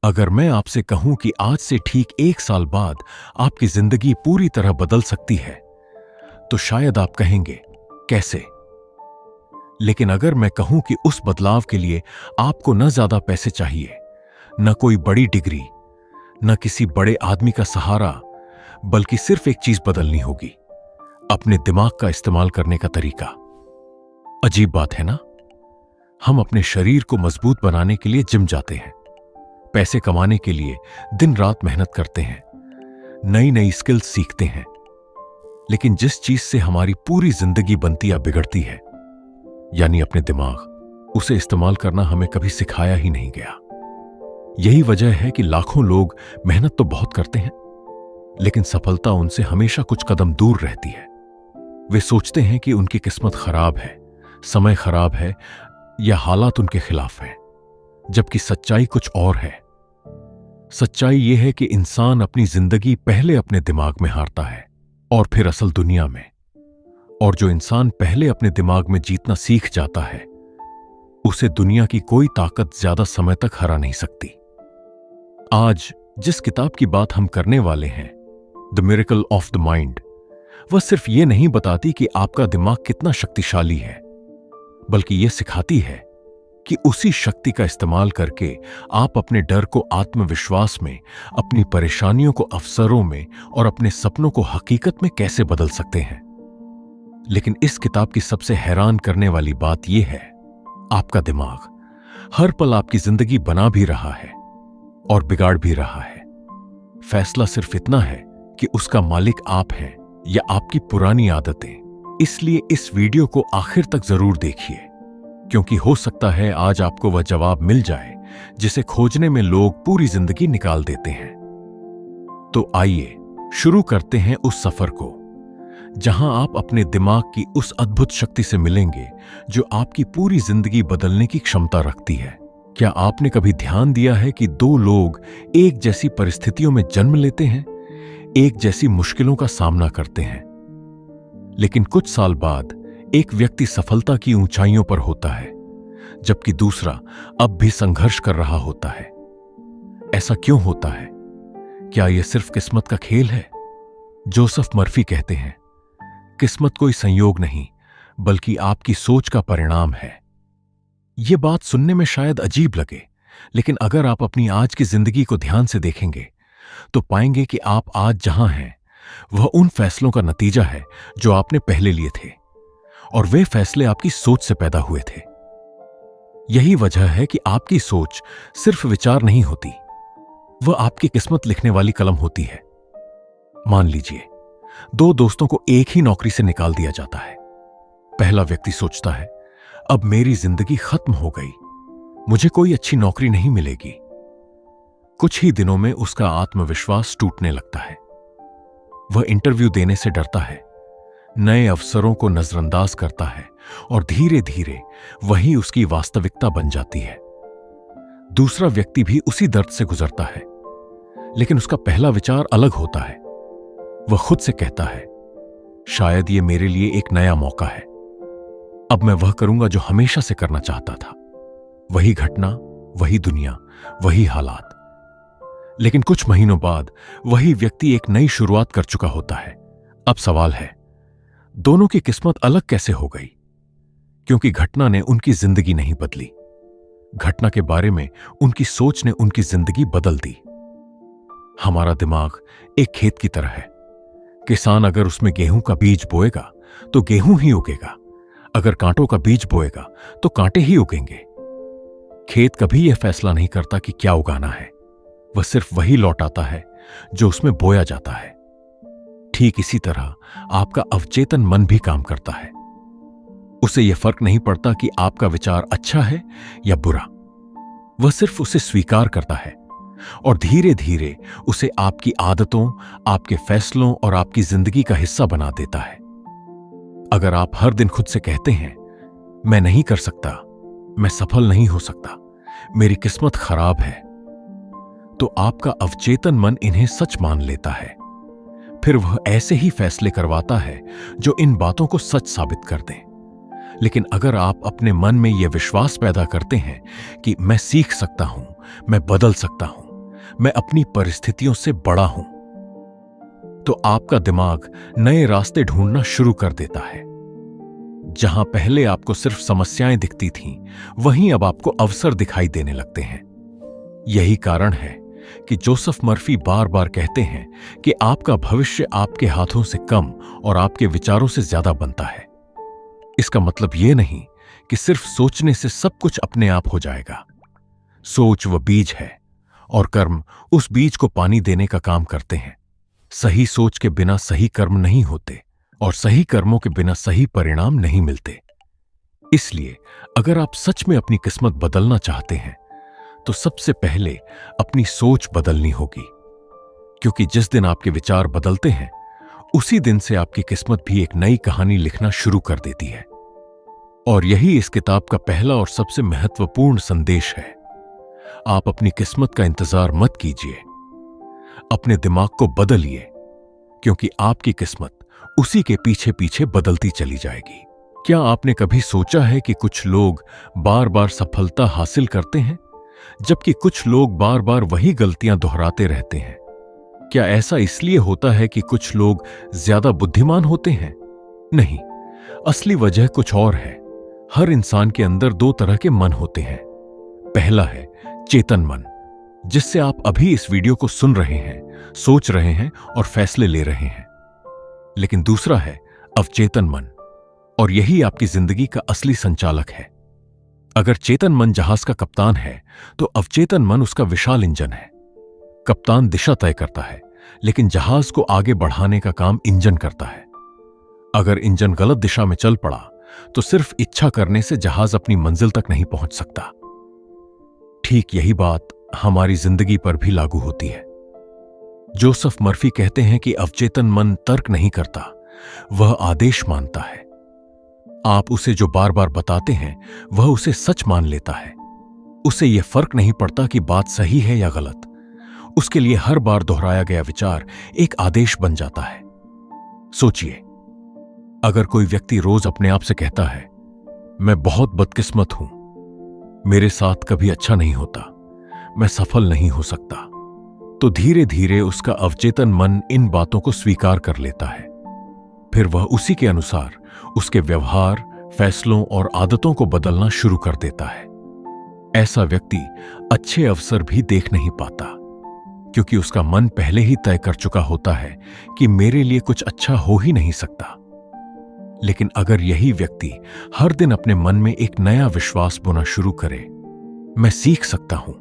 अगर मैं आपसे कहूं कि आज से ठीक 1 साल बाद आपकी जिंदगी पूरी तरह बदल सकती है, तो शायद आप कहेंगे, कैसे? लेकिन अगर मैं कहूं कि उस बदलाव के लिए आपको न ज्यादा पैसे चाहिए, न कोई बड़ी डिग्री, न किसी बड़े आदमी का सहारा, बल्कि सिर्फ एक चीज बदलनी होगी, अपने दिमाग का इस्तेमाल करने का तरीका। अजीब बात है ना? हम अपने शरीर को मजबूत बनाने के लिए जिम जाते हैं, पैसे कमाने के लिए दिन रात मेहनत करते हैं, नई नई स्किल्स सीखते हैं, लेकिन जिस चीज से हमारी पूरी जिंदगी बनती या बिगड़ती है, यानी अपने दिमाग, उसे इस्तेमाल करना हमें कभी सिखाया ही नहीं गया। यही वजह है कि लाखों लोग मेहनत तो बहुत करते हैं, लेकिन सफलता उनसे हमेशा कुछ कदम दूर रहती है। वे सोचते हैं कि उनकी किस्मत खराब है, समय खराब है या हालात उनके खिलाफ हैं, जबकि सच्चाई कुछ और है। सच्चाई यह है कि इंसान अपनी जिंदगी पहले अपने दिमाग में हारता है और फिर असल दुनिया में। और जो इंसान पहले अपने दिमाग में जीतना सीख जाता है, उसे दुनिया की कोई ताकत ज्यादा समय तक हरा नहीं सकती। आज जिस किताब की बात हम करने वाले हैं, the miracle of the mind, वह सिर्फ ये नहीं बताती कि आपका दिमाग कितना शक्तिशाली है, बल्कि यह सिखाती है कि उसी शक्ति का इस्तेमाल करके आप अपने डर को आत्मविश्वास में, अपनी परेशानियों को अवसरों में और अपने सपनों को हकीकत में कैसे बदल सकते हैं। लेकिन इस किताब की सबसे हैरान करने वाली बात यह है, आपका दिमाग हर पल आपकी जिंदगी बना भी रहा है और बिगाड़ भी रहा है। फैसला सिर्फ इतना है कि उसका मालिक आप हैं या आपकी पुरानी आदतें। इसलिए इस वीडियो को आखिर तक जरूर देखिए, क्योंकि हो सकता है आज आपको वह जवाब मिल जाए जिसे खोजने में लोग पूरी जिंदगी निकाल देते हैं। तो आइए शुरू करते हैं उस सफर को, जहां आप अपने दिमाग की उस अद्भुत शक्ति से मिलेंगे जो आपकी पूरी जिंदगी बदलने की क्षमता रखती है। क्या आपने कभी ध्यान दिया है कि दो लोग एक जैसी परिस्थितियों में जन्म लेते हैं, एक जैसी मुश्किलों का सामना करते हैं, लेकिन कुछ साल बाद एक व्यक्ति सफलता की ऊंचाइयों पर होता है, जबकि दूसरा अब भी संघर्ष कर रहा होता है। ऐसा क्यों होता है? क्या यह सिर्फ किस्मत का खेल है? जोसेफ मर्फी कहते हैं, किस्मत कोई संयोग नहीं, बल्कि आपकी सोच का परिणाम है। यह बात सुनने में शायद अजीब लगे, लेकिन अगर आप अपनी आज की जिंदगी को ध्यान से देखेंगे तो पाएंगे कि आप आज जहां हैं वह उन फैसलों का नतीजा है जो आपने पहले लिए थे, और वे फैसले आपकी सोच से पैदा हुए थे। यही वजह है कि आपकी सोच सिर्फ विचार नहीं होती, वह आपकी किस्मत लिखने वाली कलम होती है। मान लीजिए, दो दोस्तों को एक ही नौकरी से निकाल दिया जाता है। पहला व्यक्ति सोचता है, अब मेरी जिंदगी खत्म हो गई, मुझे कोई अच्छी नौकरी नहीं मिलेगी। कुछ ही दिनों में उसका आत्मविश्वास टूटने लगता है। वह इंटरव्यू देने से डरता है, नए अवसरों को नजरअंदाज करता है और धीरे धीरे वही उसकी वास्तविकता बन जाती है। दूसरा व्यक्ति भी उसी दर्द से गुजरता है, लेकिन उसका पहला विचार अलग होता है। वह खुद से कहता है, शायद ये मेरे लिए एक नया मौका है, अब मैं वह करूंगा जो हमेशा से करना चाहता था। वही घटना, वही दुनिया, वही हालात। लेकिन कुछ महीनों बाद वही व्यक्ति एक नई शुरुआत कर चुका होता है। अब सवाल है, दोनों की किस्मत अलग कैसे हो गई? क्योंकि घटना ने उनकी जिंदगी नहीं बदली, घटना के बारे में उनकी सोच ने उनकी जिंदगी बदल दी। हमारा दिमाग एक खेत की तरह है। किसान अगर उसमें गेहूं का बीज बोएगा तो गेहूं ही उगेगा, अगर कांटों का बीज बोएगा तो कांटे ही उगेंगे। खेत कभी यह फैसला नहीं करता कि क्या उगाना है, वह सिर्फ वही लौटाता है जो उसमें बोया जाता है। ठीक इसी तरह आपका अवचेतन मन भी काम करता है। उसे यह फर्क नहीं पड़ता कि आपका विचार अच्छा है या बुरा, वह सिर्फ उसे स्वीकार करता है और धीरे धीरे उसे आपकी आदतों, आपके फैसलों और आपकी जिंदगी का हिस्सा बना देता है। अगर आप हर दिन खुद से कहते हैं, मैं नहीं कर सकता, मैं सफल नहीं हो सकता, मेरी किस्मत खराब है, तो आपका अवचेतन मन इन्हें सच मान लेता है। फिर वह ऐसे ही फैसले करवाता है जो इन बातों को सच साबित कर दें। लेकिन अगर आप अपने मन में यह विश्वास पैदा करते हैं कि मैं सीख सकता हूं, मैं बदल सकता हूं, मैं अपनी परिस्थितियों से बड़ा हूं, तो आपका दिमाग नए रास्ते ढूंढना शुरू कर देता है। जहां पहले आपको सिर्फ समस्याएं दिखती थीं, वहीं अब आपको अवसर दिखाई देने लगते हैं। यही कारण है कि जोसेफ मर्फी बार बार कहते हैं कि आपका भविष्य आपके हाथों से कम और आपके विचारों से ज्यादा बनता है। इसका मतलब यह नहीं कि सिर्फ सोचने से सब कुछ अपने आप हो जाएगा। सोच वह बीज है और कर्म उस बीज को पानी देने का काम करते हैं। सही सोच के बिना सही कर्म नहीं होते और सही कर्मों के बिना सही परिणाम नहीं मिलते। इसलिए अगर आप सच में अपनी किस्मत बदलना चाहते हैं तो सबसे पहले अपनी सोच बदलनी होगी, क्योंकि जिस दिन आपके विचार बदलते हैं उसी दिन से आपकी किस्मत भी एक नई कहानी लिखना शुरू कर देती है। और यही इस किताब का पहला और सबसे महत्वपूर्ण संदेश है। आप अपनी किस्मत का इंतजार मत कीजिए, अपने दिमाग को बदलिए, क्योंकि आपकी किस्मत उसी के पीछे पीछे बदलती चली जाएगी। क्या आपने कभी सोचा है कि कुछ लोग बार बार सफलता हासिल करते हैं, जबकि कुछ लोग बार बार वही गलतियां दोहराते रहते हैं? क्या ऐसा इसलिए होता है कि कुछ लोग ज्यादा बुद्धिमान होते हैं? नहीं, असली वजह कुछ और है। हर इंसान के अंदर दो तरह के मन होते हैं। पहला है चेतन मन, जिससे आप अभी इस वीडियो को सुन रहे हैं, सोच रहे हैं और फैसले ले रहे हैं। लेकिन दूसरा है अवचेतन मन, और यही आपकी जिंदगी का असली संचालक है। अगर चेतन मन जहाज का कप्तान है तो अवचेतन मन उसका विशाल इंजन है। कप्तान दिशा तय करता है, लेकिन जहाज को आगे बढ़ाने का काम इंजन करता है। अगर इंजन गलत दिशा में चल पड़ा तो सिर्फ इच्छा करने से जहाज अपनी मंजिल तक नहीं पहुंच सकता। ठीक यही बात हमारी जिंदगी पर भी लागू होती है। जोसेफ मर्फी कहते हैं कि अवचेतन मन तर्क नहीं करता, वह आदेश मानता है। आप उसे जो बार बार बताते हैं वह उसे सच मान लेता है। उसे यह फर्क नहीं पड़ता कि बात सही है या गलत। उसके लिए हर बार दोहराया गया विचार एक आदेश बन जाता है। सोचिए, अगर कोई व्यक्ति रोज अपने आप से कहता है, मैं बहुत बदकिस्मत हूं, मेरे साथ कभी अच्छा नहीं होता, मैं सफल नहीं हो सकता, तो धीरे धीरे उसका अवचेतन मन इन बातों को स्वीकार कर लेता है। फिर वह उसी के अनुसार उसके व्यवहार, फैसलों और आदतों को बदलना शुरू कर देता है। ऐसा व्यक्ति अच्छे अवसर भी देख नहीं पाता, क्योंकि उसका मन पहले ही तय कर चुका होता है कि मेरे लिए कुछ अच्छा हो ही नहीं सकता। लेकिन अगर यही व्यक्ति हर दिन अपने मन में एक नया विश्वास बोना शुरू करे, मैं सीख सकता हूं,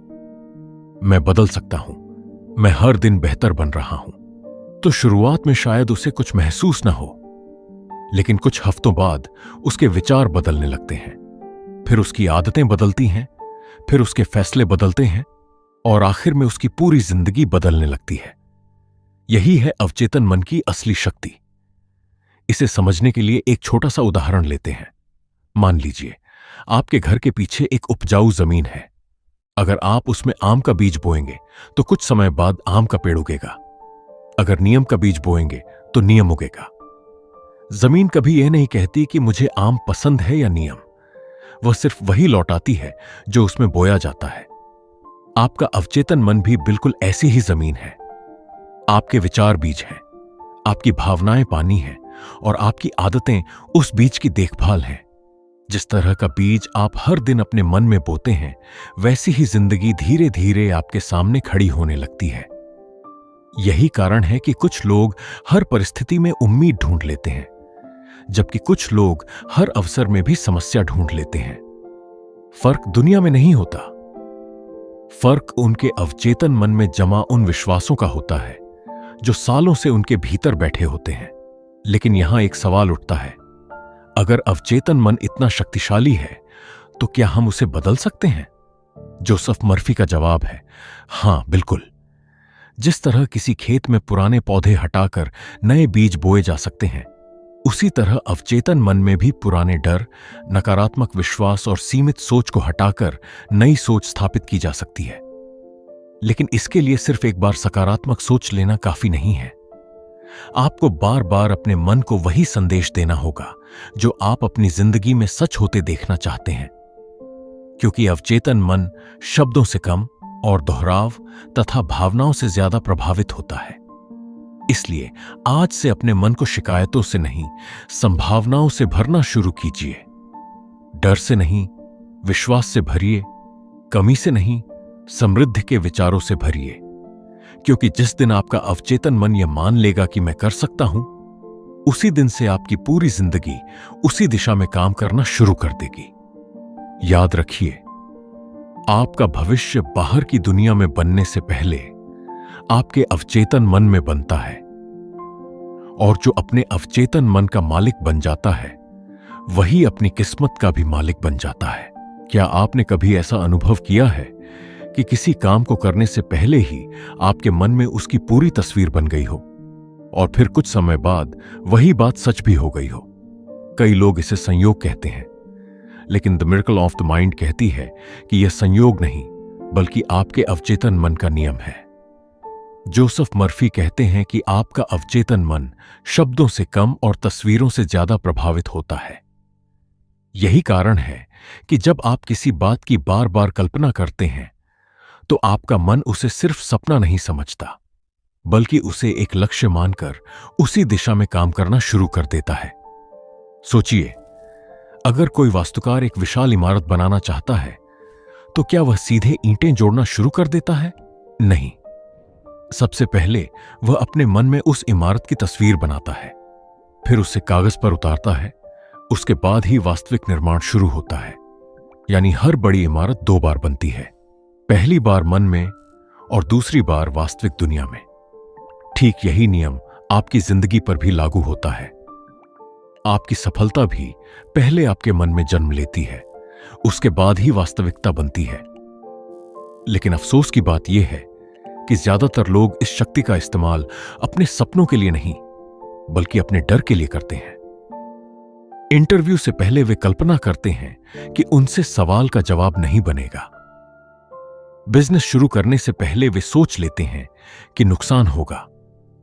मैं बदल सकता हूं, मैं हर दिन बेहतर बन रहा हूं, तो शुरुआत में शायद उसे कुछ महसूस ना हो, लेकिन कुछ हफ्तों बाद उसके विचार बदलने लगते हैं। फिर उसकी आदतें बदलती हैं, फिर उसके फैसले बदलते हैं और आखिर में उसकी पूरी जिंदगी बदलने लगती है। यही है अवचेतन मन की असली शक्ति। इसे समझने के लिए एक छोटा सा उदाहरण लेते हैं। मान लीजिए आपके घर के पीछे एक उपजाऊ जमीन है। अगर आप उसमें आम का बीज बोएंगे तो कुछ समय बाद आम का पेड़ उगेगा। अगर नीम का बीज बोएंगे तो नीम उगेगा। जमीन कभी यह नहीं कहती कि मुझे आम पसंद है या नीम, वह सिर्फ वही लौटाती है जो उसमें बोया जाता है। आपका अवचेतन मन भी बिल्कुल ऐसी ही जमीन है। आपके विचार बीज हैं, आपकी भावनाएं पानी हैं और आपकी आदतें उस बीज की देखभाल हैं। जिस तरह का बीज आप हर दिन अपने मन में बोते हैं, वैसी ही जिंदगी धीरे धीरे आपके सामने खड़ी होने लगती है। यही कारण है कि कुछ लोग हर परिस्थिति में उम्मीद ढूंढ लेते हैं, जबकि कुछ लोग हर अवसर में भी समस्या ढूंढ लेते हैं। फर्क दुनिया में नहीं होता, फर्क उनके अवचेतन मन में जमा उन विश्वासों का होता है जो सालों से उनके भीतर बैठे होते हैं। लेकिन यहां एक सवाल उठता है, अगर अवचेतन मन इतना शक्तिशाली है तो क्या हम उसे बदल सकते हैं? जोसेफ मर्फी का जवाब है हां, बिल्कुल। जिस तरह किसी खेत में पुराने पौधे हटाकर नए बीज बोए जा सकते हैं, उसी तरह अवचेतन मन में भी पुराने डर, नकारात्मक विश्वास और सीमित सोच को हटाकर नई सोच स्थापित की जा सकती है। लेकिन इसके लिए सिर्फ एक बार सकारात्मक सोच लेना काफी नहीं है। आपको बार बार अपने मन को वही संदेश देना होगा जो आप अपनी जिंदगी में सच होते देखना चाहते हैं, क्योंकि अवचेतन मन शब्दों से कम, और दोहराव तथा भावनाओं से ज्यादा प्रभावित होता है। इसलिए आज से अपने मन को शिकायतों से नहीं, संभावनाओं से भरना शुरू कीजिए। डर से नहीं, विश्वास से भरिए। कमी से नहीं, समृद्धि के विचारों से भरिए। क्योंकि जिस दिन आपका अवचेतन मन यह मान लेगा कि मैं कर सकता हूं, उसी दिन से आपकी पूरी जिंदगी उसी दिशा में काम करना शुरू कर देगी। याद रखिए, आपका भविष्य बाहर की दुनिया में बनने से पहले आपके अवचेतन मन में बनता है। और जो अपने अवचेतन मन का मालिक बन जाता है, वही अपनी किस्मत का भी मालिक बन जाता है। क्या आपने कभी ऐसा अनुभव किया है कि किसी काम को करने से पहले ही आपके मन में उसकी पूरी तस्वीर बन गई हो और फिर कुछ समय बाद वही बात सच भी हो गई हो? कई लोग इसे संयोग कहते हैं, लेकिन the miracle of the mind कहती है कि यह संयोग नहीं, बल्कि आपके अवचेतन मन का नियम है। जोसेफ मर्फी कहते हैं कि आपका अवचेतन मन शब्दों से कम और तस्वीरों से ज्यादा प्रभावित होता है। यही कारण है कि जब आप किसी बात की बार बार कल्पना करते हैं, तो आपका मन उसे सिर्फ सपना नहीं समझता, बल्कि उसे एक लक्ष्य मानकर उसी दिशा में काम करना शुरू कर देता है। सोचिए, अगर कोई वास्तुकार एक विशाल इमारत बनाना चाहता है, तो क्या वह सीधे ईंटें जोड़ना शुरू कर देता है? नहीं। सबसे पहले वह अपने मन में उस इमारत की तस्वीर बनाता है, फिर उसे कागज पर उतारता है। उसके बाद ही वास्तविक निर्माण शुरू होता है। यानी हर बड़ी इमारत 2 बार बनती है, पहली बार मन में और दूसरी बार वास्तविक दुनिया में। ठीक यही नियम आपकी जिंदगी पर भी लागू होता है। आपकी सफलता भी पहले आपके मन में जन्म लेती है, उसके बाद ही वास्तविकता बनती है। लेकिन अफसोस की बात यह है कि ज्यादातर लोग इस शक्ति का इस्तेमाल अपने सपनों के लिए नहीं, बल्कि अपने डर के लिए करते हैं। इंटरव्यू से पहले वे कल्पना करते हैं कि उनसे सवाल का जवाब नहीं बनेगा। बिजनेस शुरू करने से पहले वे सोच लेते हैं कि नुकसान होगा।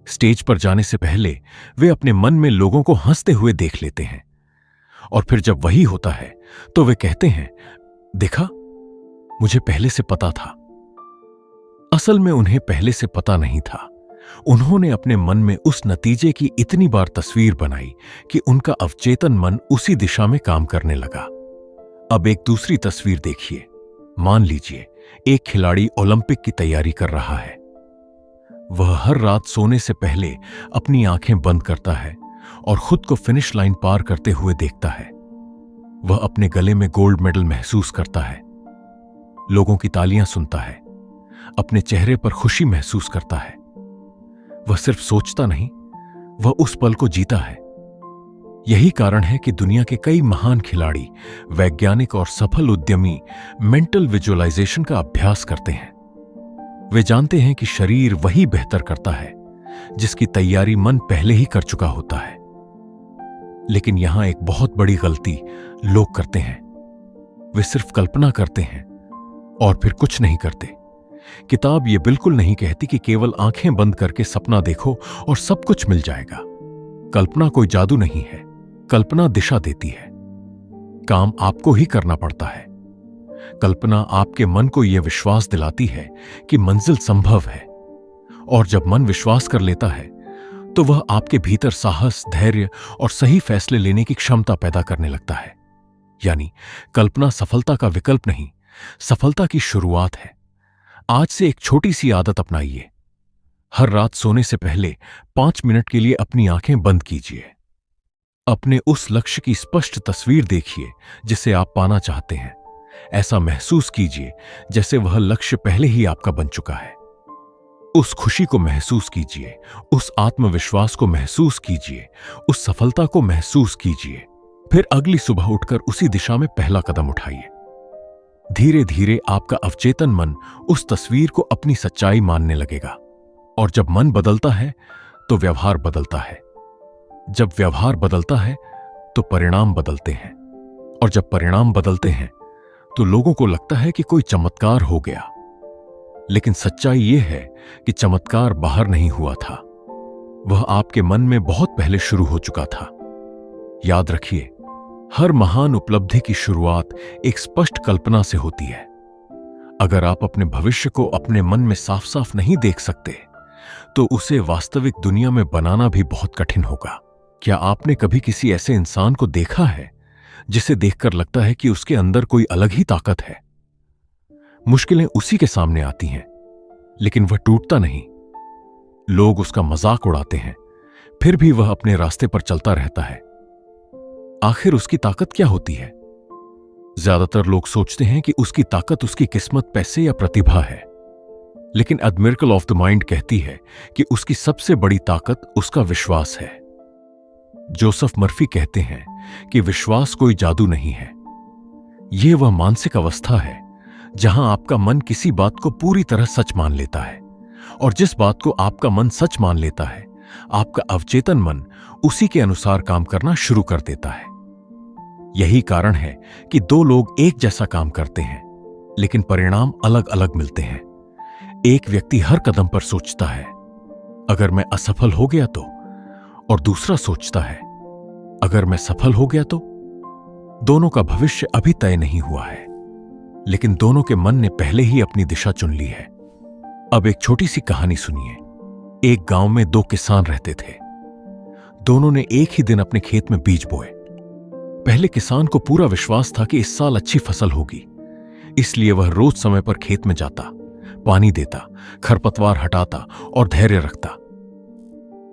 स्टेज पर जाने से पहले वे अपने मन में लोगों को हंसते हुए देख लेते हैं, और फिर जब वही होता है तो वे कहते हैं, देखा, मुझे पहले से पता था। असल में उन्हें पहले से पता नहीं था। उन्होंने अपने मन में उस नतीजे की इतनी बार तस्वीर बनाई कि उनका अवचेतन मन उसी दिशा में काम करने लगा। अब एक दूसरी तस्वीर देखिए। मान लीजिए एक खिलाड़ी ओलंपिक की तैयारी कर रहा है। वह हर रात सोने से पहले अपनी आंखें बंद करता है और खुद को फिनिश लाइन पार करते हुए देखता है। वह अपने गले में गोल्ड मेडल महसूस करता है, लोगों की तालियां सुनता है, अपने चेहरे पर खुशी महसूस करता है। वह सिर्फ सोचता नहीं, वह उस पल को जीता है। यही कारण है कि दुनिया के कई महान खिलाड़ी, वैज्ञानिक और सफल उद्यमी मेंटल विजुअलाइजेशन का अभ्यास करते हैं। वे जानते हैं कि शरीर वही बेहतर करता है जिसकी तैयारी मन पहले ही कर चुका होता है। लेकिन यहां एक बहुत बड़ी गलती लोग करते हैं। वे सिर्फ कल्पना करते हैं और फिर कुछ नहीं करते। किताब ये बिल्कुल नहीं कहती कि केवल आंखें बंद करके सपना देखो और सब कुछ मिल जाएगा। कल्पना कोई जादू नहीं है, कल्पना दिशा देती है। काम आपको ही करना पड़ता है। कल्पना आपके मन को यह विश्वास दिलाती है कि मंजिल संभव है, और जब मन विश्वास कर लेता है तो वह आपके भीतर साहस, धैर्य और सही फैसले लेने की क्षमता पैदा करने लगता है। यानी कल्पना सफलता का विकल्प नहीं, सफलता की शुरुआत है। आज से एक छोटी सी आदत अपनाइए। हर रात सोने से पहले 5 मिनट के लिए अपनी आंखें बंद कीजिए। अपने उस लक्ष्य की स्पष्ट तस्वीर देखिए जिसे आप पाना चाहते हैं। ऐसा महसूस कीजिए जैसे वह लक्ष्य पहले ही आपका बन चुका है। उस खुशी को महसूस कीजिए, उस आत्मविश्वास को महसूस कीजिए, उस सफलता को महसूस कीजिए। फिर अगली सुबह उठकर उसी दिशा में पहला कदम उठाइए। धीरे धीरे आपका अवचेतन मन उस तस्वीर को अपनी सच्चाई मानने लगेगा, और जब मन बदलता है तो व्यवहार बदलता है। जब व्यवहार बदलता है तो परिणाम बदलते हैं, और जब परिणाम बदलते हैं तो लोगों को लगता है कि कोई चमत्कार हो गया। लेकिन सच्चाई यह है कि चमत्कार बाहर नहीं हुआ था, वह आपके मन में बहुत पहले शुरू हो चुका था। याद रखिए, हर महान उपलब्धि की शुरुआत एक स्पष्ट कल्पना से होती है। अगर आप अपने भविष्य को अपने मन में साफ साफ नहीं देख सकते तो उसे वास्तविक दुनिया में बनाना भी बहुत कठिन होगा। क्या आपने कभी किसी ऐसे इंसान को देखा है जिसे देखकर लगता है कि उसके अंदर कोई अलग ही ताकत है? मुश्किलें उसी के सामने आती हैं, लेकिन वह टूटता नहीं। लोग उसका मजाक उड़ाते हैं, फिर भी वह अपने रास्ते पर चलता रहता है। आखिर उसकी ताकत क्या होती है? ज्यादातर लोग सोचते हैं कि उसकी ताकत उसकी किस्मत, पैसे या प्रतिभा है, लेकिन the miracle of the mind कहती है कि उसकी सबसे बड़ी ताकत उसका विश्वास है। जोसेफ मर्फी कहते हैं कि विश्वास कोई जादू नहीं है, यह वह मानसिक अवस्था है जहां आपका मन किसी बात को पूरी तरह सच मान लेता है, और जिस बात को आपका मन सच मान लेता है, आपका अवचेतन मन उसी के अनुसार काम करना शुरू कर देता है। यही कारण है कि दो लोग एक जैसा काम करते हैं, लेकिन परिणाम अलग अलग मिलते हैं। एक व्यक्ति हर कदम पर सोचता है, अगर मैं असफल हो गया तो, और दूसरा सोचता है, अगर मैं सफल हो गया तो। दोनों का भविष्य अभी तय नहीं हुआ है, लेकिन दोनों के मन ने पहले ही अपनी दिशा चुन ली है। अब एक छोटी सी कहानी सुनिए। एक गांव में दो किसान रहते थे। दोनों ने एक ही दिन अपने खेत में बीज बोए। पहले किसान को पूरा विश्वास था कि इस साल अच्छी फसल होगी, इसलिए वह रोज समय पर खेत में जाता, पानी देता, खरपतवार हटाता और धैर्य रखता।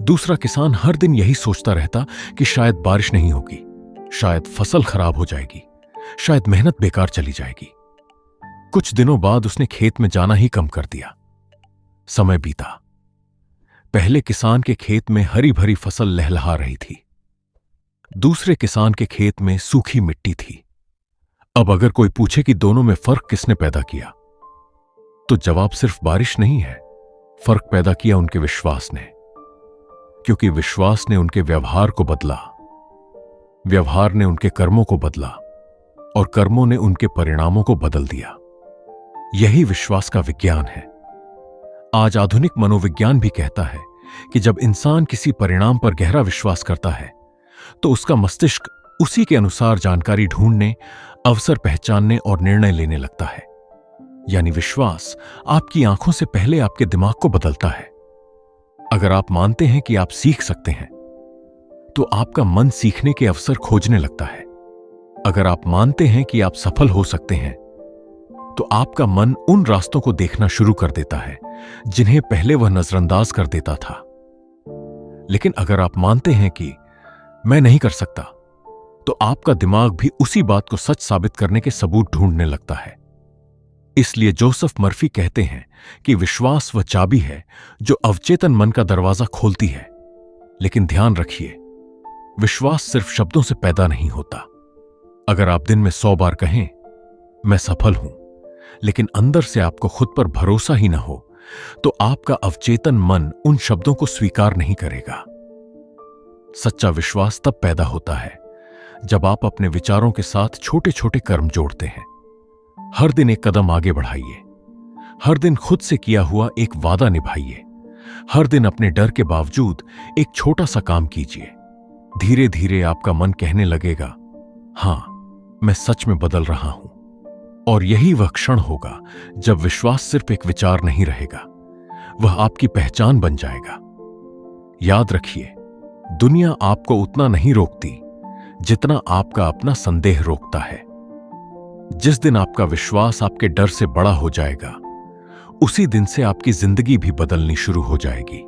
दूसरा किसान हर दिन यही सोचता रहता कि शायद बारिश नहीं होगी, शायद फसल खराब हो जाएगी, शायद मेहनत बेकार चली जाएगी। कुछ दिनों बाद उसने खेत में जाना ही कम कर दिया। समय बीता। पहले किसान के खेत में हरी भरी फसल लहलहा रही थी, दूसरे किसान के खेत में सूखी मिट्टी थी। अब अगर कोई पूछे कि दोनों में फर्क किसने पैदा किया, तो जवाब सिर्फ बारिश नहीं है, फर्क पैदा किया उनके विश्वास ने, क्योंकि विश्वास ने उनके व्यवहार को बदला, व्यवहार ने उनके कर्मों को बदला, और कर्मों ने उनके परिणामों को बदल दिया। यही विश्वास का विज्ञान है। आज आधुनिक मनोविज्ञान भी कहता है कि जब इंसान किसी परिणाम पर गहरा विश्वास करता है तो उसका मस्तिष्क उसी के अनुसार जानकारी ढूंढने, अवसर पहचानने और निर्णय लेने लगता है। यानी विश्वास आपकी आंखों से पहले आपके दिमाग को बदलता है। अगर आप मानते हैं कि आप सीख सकते हैं, तो आपका मन सीखने के अवसर खोजने लगता है। अगर आप मानते हैं कि आप सफल हो सकते हैं, तो आपका मन उन रास्तों को देखना शुरू कर देता है जिन्हें पहले वह नजरअंदाज कर देता था। लेकिन अगर आप मानते हैं कि मैं नहीं कर सकता, तो आपका दिमाग भी उसी बात को सच साबित करने के सबूत ढूंढने लगता है। इसलिए जोसेफ मर्फी कहते हैं कि विश्वास वह चाबी है जो अवचेतन मन का दरवाजा खोलती है। लेकिन ध्यान रखिए, विश्वास सिर्फ शब्दों से पैदा नहीं होता। अगर आप दिन में 100 बार कहें मैं सफल हूं, लेकिन अंदर से आपको खुद पर भरोसा ही ना हो, तो आपका अवचेतन मन उन शब्दों को स्वीकार नहीं करेगा। सच्चा विश्वास तब पैदा होता है जब आप अपने विचारों के साथ छोटे छोटे कर्म जोड़ते हैं। हर दिन एक कदम आगे बढ़ाइए, हर दिन खुद से किया हुआ एक वादा निभाइए, हर दिन अपने डर के बावजूद एक छोटा सा काम कीजिए। धीरे धीरे आपका मन कहने लगेगा, हां, मैं सच में बदल रहा हूं। और यही वह क्षण होगा जब विश्वास सिर्फ एक विचार नहीं रहेगा, वह आपकी पहचान बन जाएगा। याद रखिए, दुनिया आपको उतना नहीं रोकती जितना आपका अपना संदेह रोकता है। जिस दिन आपका विश्वास आपके डर से बड़ा हो जाएगा, उसी दिन से आपकी जिंदगी भी बदलनी शुरू हो जाएगी।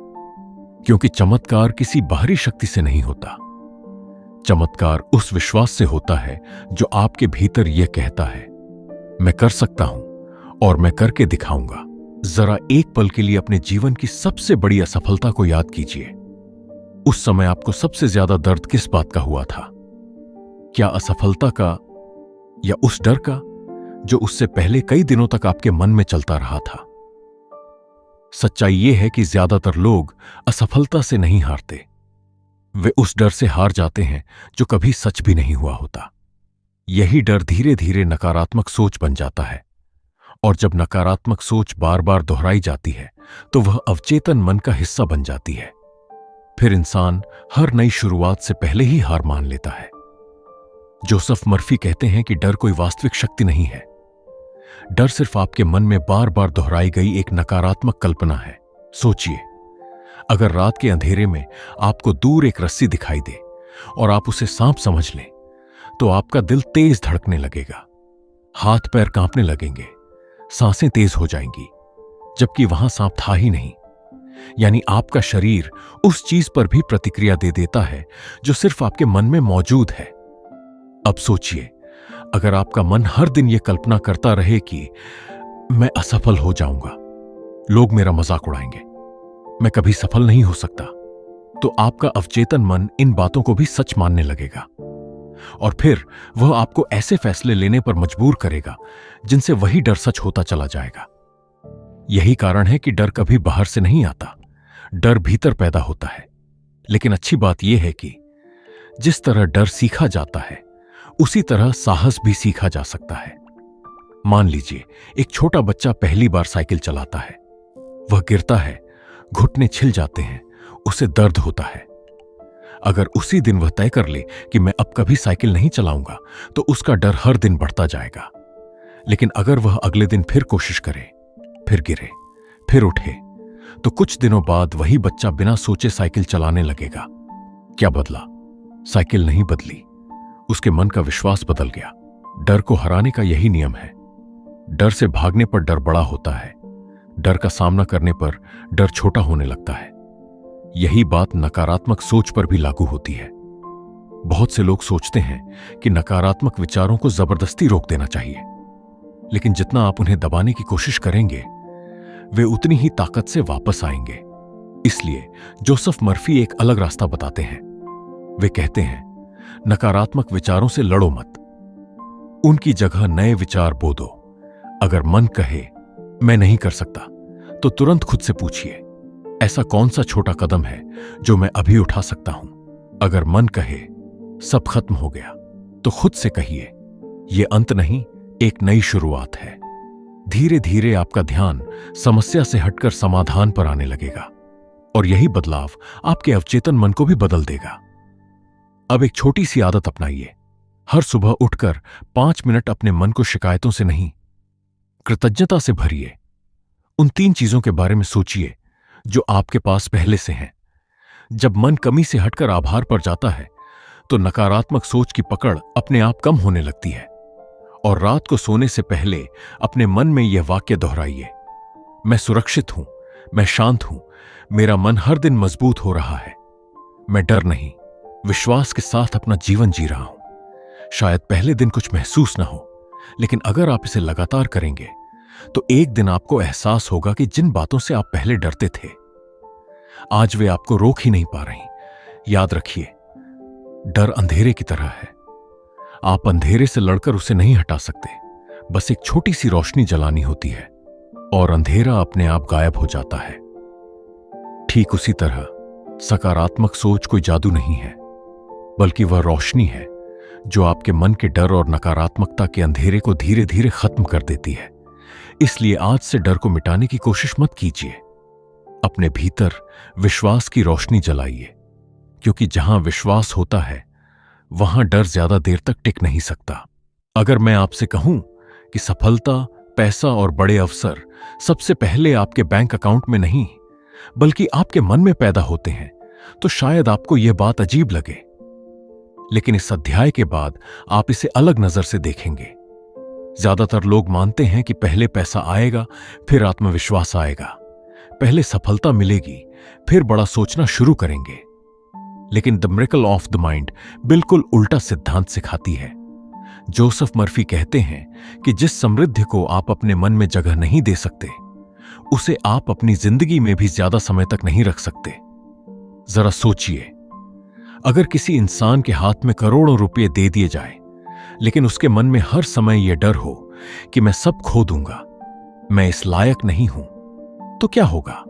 क्योंकि चमत्कार किसी बाहरी शक्ति से नहीं होता, चमत्कार उस विश्वास से होता है जो आपके भीतर यह कहता है, मैं कर सकता हूं और मैं करके दिखाऊंगा। जरा एक पल के लिए अपने जीवन की सबसे बड़ी असफलता को याद कीजिए। उस समय आपको सबसे ज्यादा दर्द किस बात का हुआ था? क्या असफलता का, या उस डर का जो उससे पहले कई दिनों तक आपके मन में चलता रहा था? सच्चाई यह है कि ज्यादातर लोग असफलता से नहीं हारते, वे उस डर से हार जाते हैं जो कभी सच भी नहीं हुआ होता। यही डर धीरे धीरे नकारात्मक सोच बन जाता है, और जब नकारात्मक सोच बार बार दोहराई जाती है तो वह अवचेतन मन का हिस्सा बन जाती है। फिर इंसान हर नई शुरुआत से पहले ही हार मान लेता है। जोसेफ मर्फी कहते हैं कि डर कोई वास्तविक शक्ति नहीं है, डर सिर्फ आपके मन में बार बार दोहराई गई एक नकारात्मक कल्पना है। सोचिए, अगर रात के अंधेरे में आपको दूर एक रस्सी दिखाई दे और आप उसे सांप समझ लें, तो आपका दिल तेज धड़कने लगेगा, हाथ पैर कांपने लगेंगे, सांसें तेज हो जाएंगी, जबकि वहां सांप था ही नहीं। यानी आपका शरीर उस चीज पर भी प्रतिक्रिया दे देता है जो सिर्फ आपके मन में मौजूद है। अब सोचिए, अगर आपका मन हर दिन यह कल्पना करता रहे कि मैं असफल हो जाऊंगा, लोग मेरा मजाक उड़ाएंगे, मैं कभी सफल नहीं हो सकता, तो आपका अवचेतन मन इन बातों को भी सच मानने लगेगा और फिर वह आपको ऐसे फैसले लेने पर मजबूर करेगा जिनसे वही डर सच होता चला जाएगा। यही कारण है कि डर कभी बाहर से नहीं आता, डर भीतर पैदा होता है। लेकिन अच्छी बात यह है कि जिस तरह डर सीखा जाता है, उसी तरह साहस भी सीखा जा सकता है। मान लीजिए, एक छोटा बच्चा पहली बार साइकिल चलाता है। वह गिरता है, घुटने छिल जाते हैं, उसे दर्द होता है। अगर उसी दिन वह तय कर ले कि मैं अब कभी साइकिल नहीं चलाऊंगा, तो उसका डर हर दिन बढ़ता जाएगा। लेकिन अगर वह अगले दिन फिर कोशिश करे, फिर गिरे, फिर उठे, तो कुछ दिनों बाद वही बच्चा बिना सोचे साइकिल चलाने लगेगा। क्या बदला? साइकिल नहीं बदली, उसके मन का विश्वास बदल गया। डर को हराने का यही नियम है। डर से भागने पर डर बड़ा होता है, डर का सामना करने पर डर छोटा होने लगता है। यही बात नकारात्मक सोच पर भी लागू होती है। बहुत से लोग सोचते हैं कि नकारात्मक विचारों को जबरदस्ती रोक देना चाहिए, लेकिन जितना आप उन्हें दबाने की कोशिश करेंगे, वे उतनी ही ताकत से वापस आएंगे। इसलिए जोसेफ मर्फी एक अलग रास्ता बताते हैं। वे कहते हैं, नकारात्मक विचारों से लड़ो मत, उनकी जगह नए विचार बो दो। अगर मन कहे मैं नहीं कर सकता, तो तुरंत खुद से पूछिए, ऐसा कौन सा छोटा कदम है जो मैं अभी उठा सकता हूं? अगर मन कहे सब खत्म हो गया, तो खुद से कहिए, यह अंत नहीं, एक नई शुरुआत है। धीरे धीरे आपका ध्यान समस्या से हटकर समाधान पर आने लगेगा और यही बदलाव आपके अवचेतन मन को भी बदल देगा। अब एक छोटी सी आदत अपनाइए। हर सुबह उठकर 5 मिनट अपने मन को शिकायतों से नहीं, कृतज्ञता से भरिए। उन 3 चीजों के बारे में सोचिए जो आपके पास पहले से हैं। जब मन कमी से हटकर आभार पर जाता है, तो नकारात्मक सोच की पकड़ अपने आप कम होने लगती है। और रात को सोने से पहले अपने मन में यह वाक्य दोहराइए, मैं सुरक्षित हूं, मैं शांत हूं, मेरा मन हर दिन मजबूत हो रहा है, मैं डर नहीं, विश्वास के साथ अपना जीवन जी रहा हूं। शायद पहले दिन कुछ महसूस ना हो, लेकिन अगर आप इसे लगातार करेंगे, तो एक दिन आपको एहसास होगा कि जिन बातों से आप पहले डरते थे, आज वे आपको रोक ही नहीं पा रही। याद रखिए, डर अंधेरे की तरह है। आप अंधेरे से लड़कर उसे नहीं हटा सकते, बस एक छोटी सी रोशनी जलानी होती है और अंधेरा अपने आप गायब हो जाता है। ठीक उसी तरह सकारात्मक सोच कोई जादू नहीं है, बल्कि वह रोशनी है जो आपके मन के डर और नकारात्मकता के अंधेरे को धीरे धीरे खत्म कर देती है। इसलिए आज से डर को मिटाने की कोशिश मत कीजिए, अपने भीतर विश्वास की रोशनी जलाइए, क्योंकि जहां विश्वास होता है, वहां डर ज्यादा देर तक टिक नहीं सकता। अगर मैं आपसे कहूं कि सफलता, पैसा और बड़े अवसर सबसे पहले आपके बैंक अकाउंट में नहीं, बल्कि आपके मन में पैदा होते हैं, तो शायद आपको यह बात अजीब लगे। लेकिन इस अध्याय के बाद आप इसे अलग नजर से देखेंगे। ज्यादातर लोग मानते हैं कि पहले पैसा आएगा, फिर आत्मविश्वास आएगा, पहले सफलता मिलेगी, फिर बड़ा सोचना शुरू करेंगे। लेकिन the miracle of the mind बिल्कुल उल्टा सिद्धांत सिखाती है। जोसेफ मर्फी कहते हैं कि जिस समृद्धि को आप अपने मन में जगह नहीं दे सकते, उसे आप अपनी जिंदगी में भी ज्यादा समय तक नहीं रख सकते। जरा सोचिए, अगर किसी इंसान के हाथ में करोड़ों रुपए दे दिए जाए, लेकिन उसके मन में हर समय यह डर हो कि मैं सब खो दूंगा, मैं इस लायक नहीं हूं, तो क्या होगा?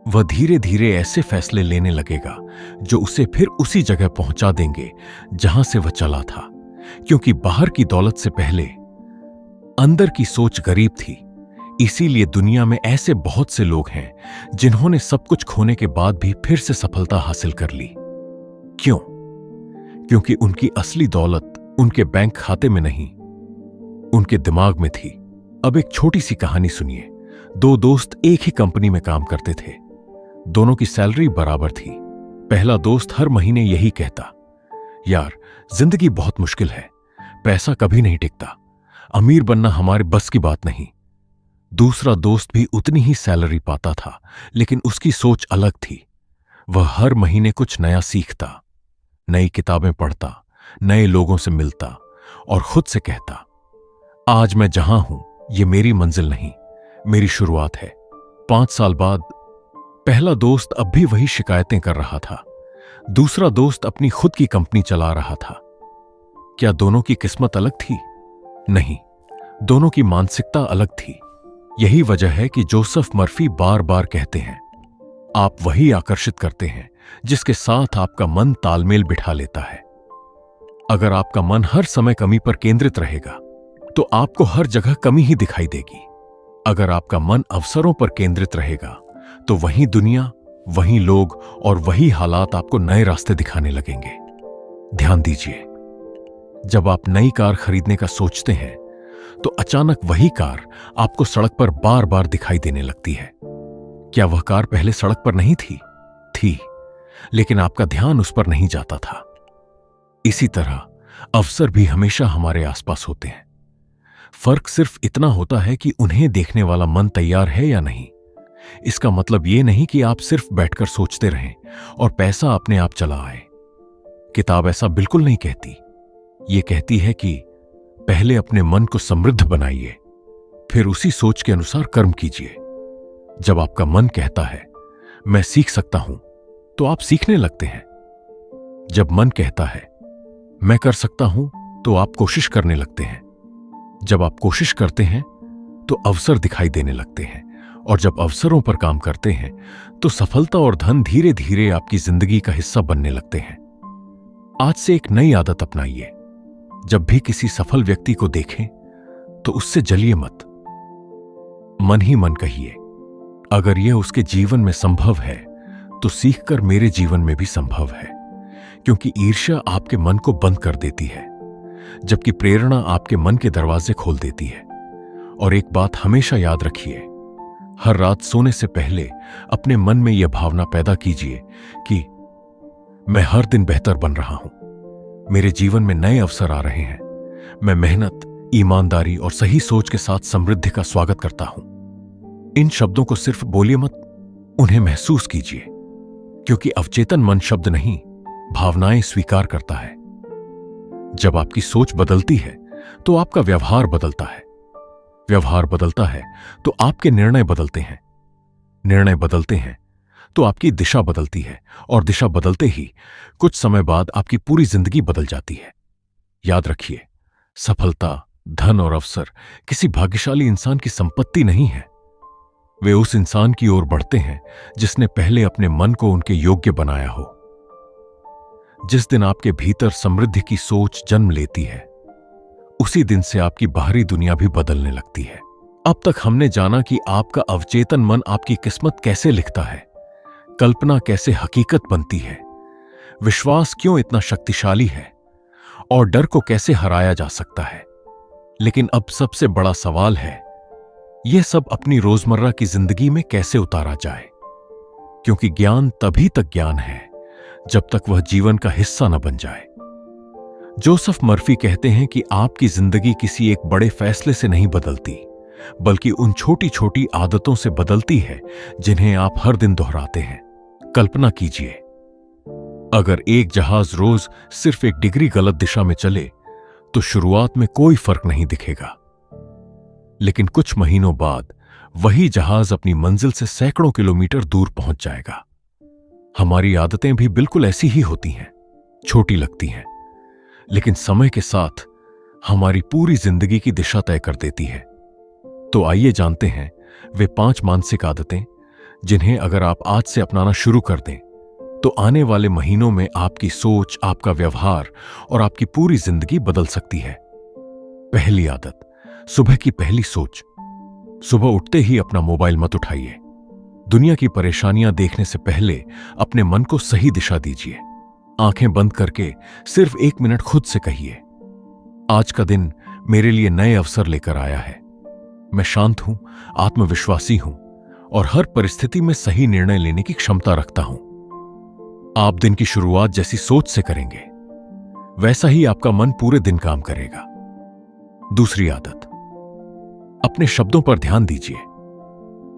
वह धीरे धीरे ऐसे फैसले लेने लगेगा जो उसे फिर उसी जगह पहुंचा देंगे जहां से वह चला था, क्योंकि बाहर की दौलत से पहले अंदर की सोच गरीब थी। इसीलिए दुनिया में ऐसे बहुत से लोग हैं जिन्होंने सब कुछ खोने के बाद भी फिर से सफलता हासिल कर ली। क्यों? क्योंकि उनकी असली दौलत उनके बैंक खाते में नहीं, उनके दिमाग में थी। अब एक छोटी सी कहानी सुनिए। दो दोस्त एक ही कंपनी में काम करते थे। दोनों की सैलरी बराबर थी। पहला दोस्त हर महीने यही कहता, यार जिंदगी बहुत मुश्किल है, पैसा कभी नहीं टिकता, अमीर बनना हमारे बस की बात नहीं। दूसरा दोस्त भी उतनी ही सैलरी पाता था, लेकिन उसकी सोच अलग थी। वह हर महीने कुछ नया सीखता, नई किताबें पढ़ता, नए लोगों से मिलता और खुद से कहता, आज मैं जहां हूं ये मेरी मंजिल नहीं, मेरी शुरुआत है। 5 साल बाद पहला दोस्त अब भी वही शिकायतें कर रहा था। दूसरा दोस्त अपनी खुद की कंपनी चला रहा था। क्या दोनों की किस्मत अलग थी? नहीं, दोनों की मानसिकता अलग थी। यही वजह है कि जोसेफ मर्फी बार बार कहते हैं, आप वही आकर्षित करते हैं जिसके साथ आपका मन तालमेल बिठा लेता है। अगर आपका मन हर समय कमी पर केंद्रित रहेगा तो आपको हर जगह कमी ही दिखाई देगी। अगर आपका मन अवसरों पर केंद्रित रहेगा तो वही दुनिया, वही लोग और वही हालात आपको नए रास्ते दिखाने लगेंगे। ध्यान दीजिए, जब आप नई कार खरीदने का सोचते हैं तो अचानक वही कार आपको सड़क पर बार बार दिखाई देने लगती है। क्या वह कार पहले सड़क पर नहीं थी? थी, लेकिन आपका ध्यान उस पर नहीं जाता था। इसी तरह अवसर भी हमेशा हमारे आसपास होते हैं। फर्क सिर्फ इतना होता है कि उन्हें देखने वाला मन तैयार है या नहीं। इसका मतलब यह नहीं कि आप सिर्फ बैठकर सोचते रहें और पैसा अपने आप चला आए। किताब ऐसा बिल्कुल नहीं कहती। यह कहती है कि पहले अपने मन को समृद्ध बनाइए, फिर उसी सोच के अनुसार कर्म कीजिए। जब आपका मन कहता है मैं सीख सकता हूं, तो आप सीखने लगते हैं। जब मन कहता है मैं कर सकता हूं, तो आप कोशिश करने लगते हैं। जब आप कोशिश करते हैं तो अवसर दिखाई देने लगते हैं, और जब अवसरों पर काम करते हैं तो सफलता और धन धीरे धीरे आपकी जिंदगी का हिस्सा बनने लगते हैं। आज से एक नई आदत अपनाइए। जब भी किसी सफल व्यक्ति को देखें तो उससे जलिए मत। मन ही मन कहिए, अगर यह उसके जीवन में संभव है तो सीखकर मेरे जीवन में भी संभव है। क्योंकि ईर्ष्या आपके मन को बंद कर देती है, जबकि प्रेरणा आपके मन के दरवाजे खोल देती है। और एक बात हमेशा याद रखिए, हर रात सोने से पहले अपने मन में यह भावना पैदा कीजिए कि मैं हर दिन बेहतर बन रहा हूं, मेरे जीवन में नए अवसर आ रहे हैं, मैं मेहनत, ईमानदारी और सही सोच के साथ समृद्धि का स्वागत करता हूं। इन शब्दों को सिर्फ बोलिए मत, उन्हें महसूस कीजिए, क्योंकि अवचेतन मन शब्द नहीं, भावनाएं स्वीकार करता है। जब आपकी सोच बदलती है तो आपका व्यवहार बदलता है, व्यवहार बदलता है तो आपके निर्णय बदलते हैं, निर्णय बदलते हैं तो आपकी दिशा बदलती है, और दिशा बदलते ही कुछ समय बाद आपकी पूरी जिंदगी बदल जाती है। याद रखिए, सफलता, धन और अवसर किसी भाग्यशाली इंसान की संपत्ति नहीं है। वे उस इंसान की ओर बढ़ते हैं जिसने पहले अपने मन को उनके योग्य बनाया हो। जिस दिन आपके भीतर समृद्धि की सोच जन्म लेती है, उसी दिन से आपकी बाहरी दुनिया भी बदलने लगती है। अब तक हमने जाना कि आपका अवचेतन मन आपकी किस्मत कैसे लिखता है, कल्पना कैसे हकीकत बनती है, विश्वास क्यों इतना शक्तिशाली है और डर को कैसे हराया जा सकता है। लेकिन अब सबसे बड़ा सवाल है, यह सब अपनी रोजमर्रा की जिंदगी में कैसे उतारा जाए? क्योंकि ज्ञान तभी तक ज्ञान है जब तक वह जीवन का हिस्सा न बन जाए। जोसेफ मर्फी कहते हैं कि आपकी जिंदगी किसी एक बड़े फैसले से नहीं बदलती, बल्कि उन छोटी छोटी आदतों से बदलती है जिन्हें आप हर दिन दोहराते हैं। कल्पना कीजिए, अगर एक जहाज रोज सिर्फ 1 डिग्री गलत दिशा में चले तो शुरुआत में कोई फर्क नहीं दिखेगा, लेकिन कुछ महीनों बाद वही जहाज अपनी मंजिल से सैकड़ों किलोमीटर दूर पहुंच जाएगा। हमारी आदतें भी बिल्कुल ऐसी ही होती हैं, छोटी लगती हैं, लेकिन समय के साथ हमारी पूरी जिंदगी की दिशा तय कर देती है। तो आइए जानते हैं वे 5 मानसिक आदतें जिन्हें अगर आप आज से अपनाना शुरू कर दें तो आने वाले महीनों में आपकी सोच, आपका व्यवहार और आपकी पूरी जिंदगी बदल सकती है। पहली आदत, सुबह की पहली सोच। सुबह उठते ही अपना मोबाइल मत उठाइए। दुनिया की परेशानियां देखने से पहले अपने मन को सही दिशा दीजिए। आंखें बंद करके सिर्फ 1 मिनट खुद से कहिए, आज का दिन मेरे लिए नए अवसर लेकर आया है, मैं शांत हूं, आत्मविश्वासी हूं और हर परिस्थिति में सही निर्णय लेने की क्षमता रखता हूं। आप दिन की शुरुआत जैसी सोच से करेंगे, वैसा ही आपका मन पूरे दिन काम करेगा। दूसरी आदत, अपने शब्दों पर ध्यान दीजिए।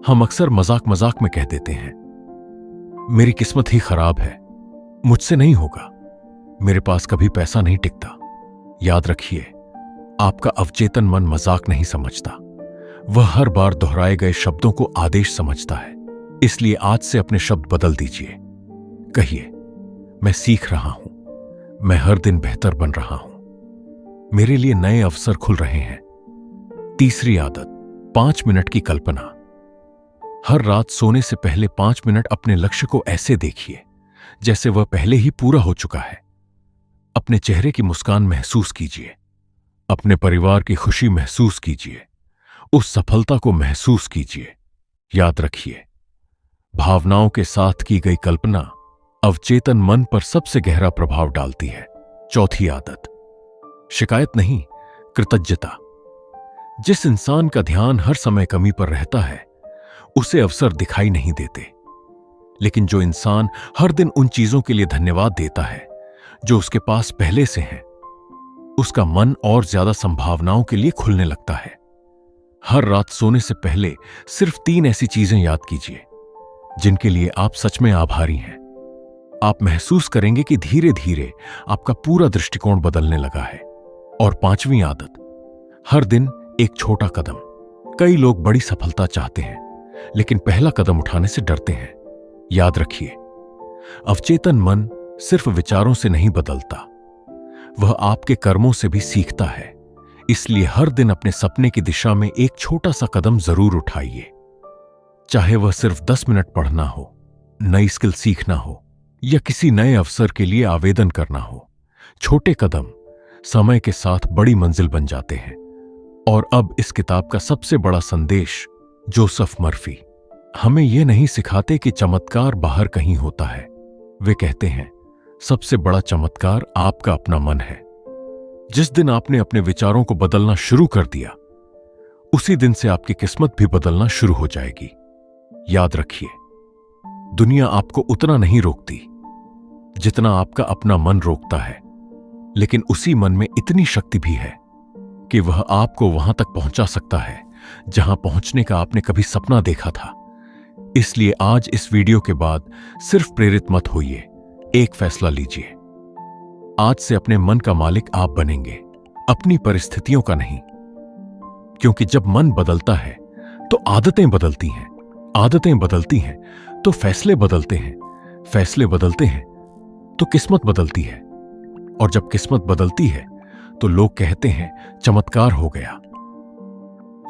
हम अक्सर मजाक मजाक में कह देते हैं, मेरी किस्मत ही खराब है, मुझसे नहीं होगा, मेरे पास कभी पैसा नहीं टिकता। याद रखिए, आपका अवचेतन मन मजाक नहीं समझता, वह हर बार दोहराए गए शब्दों को आदेश समझता है। इसलिए आज से अपने शब्द बदल दीजिए। कहिए, मैं सीख रहा हूं, मैं हर दिन बेहतर बन रहा हूं, मेरे लिए नए अवसर खुल रहे हैं। तीसरी आदत, 5 मिनट की कल्पना। हर रात सोने से पहले 5 मिनट अपने लक्ष्य को ऐसे देखिए जैसे वह पहले ही पूरा हो चुका है। अपने चेहरे की मुस्कान महसूस कीजिए, अपने परिवार की खुशी महसूस कीजिए, उस सफलता को महसूस कीजिए। याद रखिए, भावनाओं के साथ की गई कल्पना अवचेतन मन पर सबसे गहरा प्रभाव डालती है। चौथी आदत, शिकायत नहीं, कृतज्ञता। जिस इंसान का ध्यान हर समय कमी पर रहता है, उसे अवसर दिखाई नहीं देते। लेकिन जो इंसान हर दिन उन चीजों के लिए धन्यवाद देता है जो उसके पास पहले से हैं, उसका मन और ज्यादा संभावनाओं के लिए खुलने लगता है। हर रात सोने से पहले सिर्फ 3 ऐसी चीजें याद कीजिए जिनके लिए आप सच में आभारी हैं। आप महसूस करेंगे कि धीरे धीरे आपका पूरा दृष्टिकोण बदलने लगा है। और 5वीं आदत, हर दिन एक छोटा कदम। कई लोग बड़ी सफलता चाहते हैं, लेकिन पहला कदम उठाने से डरते हैं। याद रखिए, अवचेतन मन सिर्फ विचारों से नहीं बदलता, वह आपके कर्मों से भी सीखता है। इसलिए हर दिन अपने सपने की दिशा में एक छोटा सा कदम जरूर उठाइए। चाहे वह सिर्फ 10 मिनट पढ़ना हो, नई स्किल सीखना हो या किसी नए अवसर के लिए आवेदन करना हो। छोटे कदम समय के साथ बड़ी मंजिल बन जाते हैं। और अब इस किताब का सबसे बड़ा संदेश, जोसेफ मर्फी हमें यह नहीं सिखाते कि चमत्कार बाहर कहीं होता है। वे कहते हैं, सबसे बड़ा चमत्कार आपका अपना मन है। जिस दिन आपने अपने विचारों को बदलना शुरू कर दिया, उसी दिन से आपकी किस्मत भी बदलना शुरू हो जाएगी। याद रखिए, दुनिया आपको उतना नहीं रोकती जितना आपका अपना मन रोकता है, लेकिन उसी मन में इतनी शक्ति भी है कि वह आपको वहां तक पहुंचा सकता है जहां पहुंचने का आपने कभी सपना देखा था। इसलिए आज इस वीडियो के बाद सिर्फ प्रेरित मत होइए, एक फैसला लीजिए। आज से अपने मन का मालिक आप बनेंगे, अपनी परिस्थितियों का नहीं। क्योंकि जब मन बदलता है तो आदतें बदलती हैं, आदतें बदलती हैं तो फैसले बदलते हैं, फैसले बदलते हैं तो किस्मत बदलती है, और जब किस्मत बदलती है तो लोग कहते हैं चमत्कार हो गया।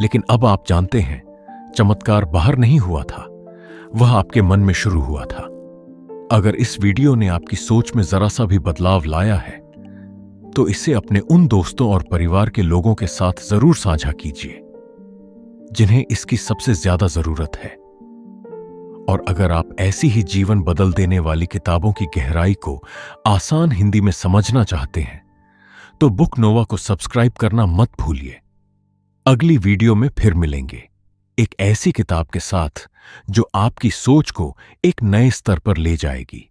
लेकिन अब आप जानते हैं, चमत्कार बाहर नहीं हुआ था, वह आपके मन में शुरू हुआ था। अगर इस वीडियो ने आपकी सोच में जरा सा भी बदलाव लाया है, तो इसे अपने उन दोस्तों और परिवार के लोगों के साथ जरूर साझा कीजिए जिन्हें इसकी सबसे ज्यादा जरूरत है। और अगर आप ऐसी ही जीवन बदल देने वाली किताबों की गहराई को आसान हिंदी में समझना चाहते हैं, तो बुक नोवा को सब्सक्राइब करना मत भूलिए। अगली वीडियो में फिर मिलेंगे, एक ऐसी किताब के साथ जो आपकी सोच को एक नए स्तर पर ले जाएगी।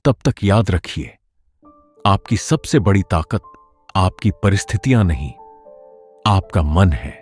तब तक याद रखिए, आपकी सबसे बड़ी ताकत आपकी परिस्थितियां नहीं, आपका मन है।